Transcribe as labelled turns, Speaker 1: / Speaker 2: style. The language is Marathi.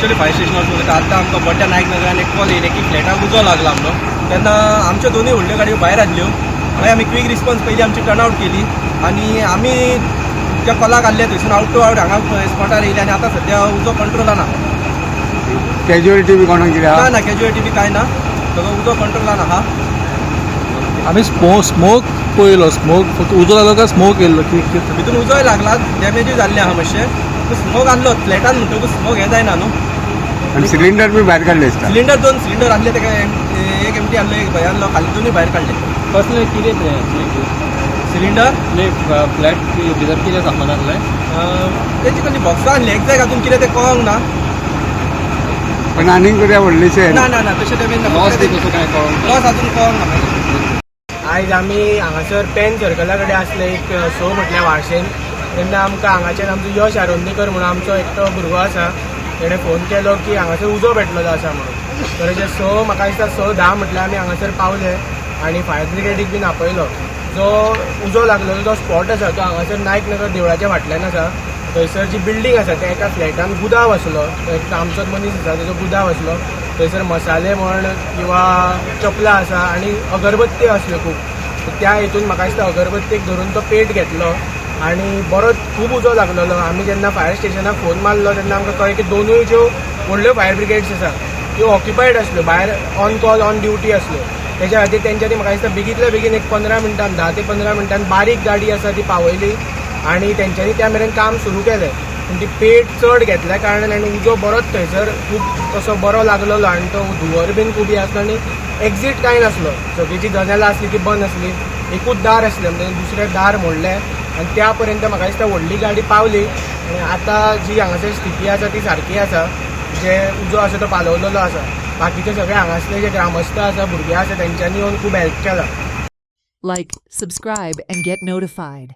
Speaker 1: एक्चुअली फायर स्टेशन वचून आतां आमकां व्हडल्या नायक नगरान एक कॉल येयले की फ्लॅटाक उजो लागला म्हणून. तेन्ना आमच्यो दोनूय व्हडल्यो गाडयो भायर आसल्यो. मागीर आमी क्वीक रिस्पॉन्स पयली आमची टर्नआउट केली आनी आमी त्या कॉलाक आसले थंयसून आवट टू आवट हांगा स्पॉटार येयले आनी आतां सद्या उजो कंट्रोलान आहा.
Speaker 2: कॅज्युअलिटी बी कोणाक कितें
Speaker 1: ना ना कॅज्युअलिटी बी कांय ना, सगळो उजो कंट्रोलान आहा.
Speaker 3: आम्ही स्मोक पळयलो. स्मोक फक्त उजो लागलो काय स्मोक येयल्लो की
Speaker 1: भितून उजोय लागला, डॅमेजूय जाल्लें आहा मातशें. स्मोक आहलो फ्लॅटान म्हणटकूच स्मोक हें जायना न्हू.
Speaker 2: आणि सिलिंडर बी भायर काडले दिसता.
Speaker 1: सिलिंडर 2 सिलिंडर आहले तेका एक एमटी आहलो एक भंय आहलो, खाली दोनूय भायर काडले.
Speaker 4: कसले कितें तें
Speaker 1: सिलिंडर
Speaker 4: फ्लॅट भितर कितें सामान आहलें?
Speaker 1: तेची कसली बॉक्सां आहली एक्झॅक्ट हातून कितें तें कळोंक ना.
Speaker 2: पण आनीक कितें व्हडलेशें
Speaker 1: ना ना ना तशें तें बीन
Speaker 4: लॉस बी कसो काय कळोंक?
Speaker 1: लॉस अजून कळोंक ना. आयज आमी हांगासर पेन सर्कला कडेन आसले एक शो म्हटल्यार वाळशेन. तेन्ना आमकां हांगाच्यान आमचो यश आरोंडेकर म्हणून आमचो एकटो भुरगो आसा, तेणें फोन केलो की हांगासर उजो पेटलेलो आसा म्हणून. तर अशें म्हाका दिसता 6:10 म्हटल्यार आमी हांगासर पावले आनी फायर ब्रिगेडीक बीन आपयलो. जो उजो लागलेलो जो स्पॉट आसा तो हांगासर नायक नगर देवळाच्या फाटल्यान आसा. थंयसर जी बिल्डींग आसा त्या एका फ्लॅटान गुदाव आसलो, एक आमचोच मनीस आसा तेजो गुदाव आसलो. थंयसर मसाले म्हण किंवा चपलां आसा आनी अगरबत्ती आसल्यो खूब. त्या हितून म्हाका दिसता अगरबत्तीक धरून तो पेट घेतलो आनी बरो खूब उजो लागलेलो. आमी जेन्ना फायर स्टेशनाक फोन मारलो तेन्ना आमकां कळ्ळें की दोनूय ज्यो व्हडल्यो फायर ब्रिगेड्स आसा त्यो ऑक्युपायड आसल्यो, भायर ऑन कॉल ऑन ड्युटी आसल्यो. तेच्या खातीर तेंच्यांनी म्हाका दिसता बेगींतल्या बेगीन एक 15 मिनटान 10 ते 15 मिनटान बारीक गाडी आसा ती पावयली आनी तेंच्यांनी त्या मेरेन काम सुरू केलें. पूण ती पेट चड घेतल्या कारणान आनी उजो बरोच थंयसर खूब असो बरो लागलेलो आनी तो धुंवर बीन खूब आसलो आनी एक्झीट कांय नासलो. सगळीं जनेलां आसली ती बंद आसली, एकूच दार आसलें म्हणजे दुसरें दार मोडलें आनी त्या पर्यंत म्हाका दिसता व्हडली गाडी पावली. आनी आतां जी हांगासर स्थिती आसा ती सारकी आसा. जे उजो आसा तो पालवलेलो आसा. बाकीचे सगळे हांगासले जे ग्रामस्थ आसा भुरगे आसा तेंच्यांनी येवन खूब हेल्प केला.
Speaker 5: Like, subscribe, and get notified.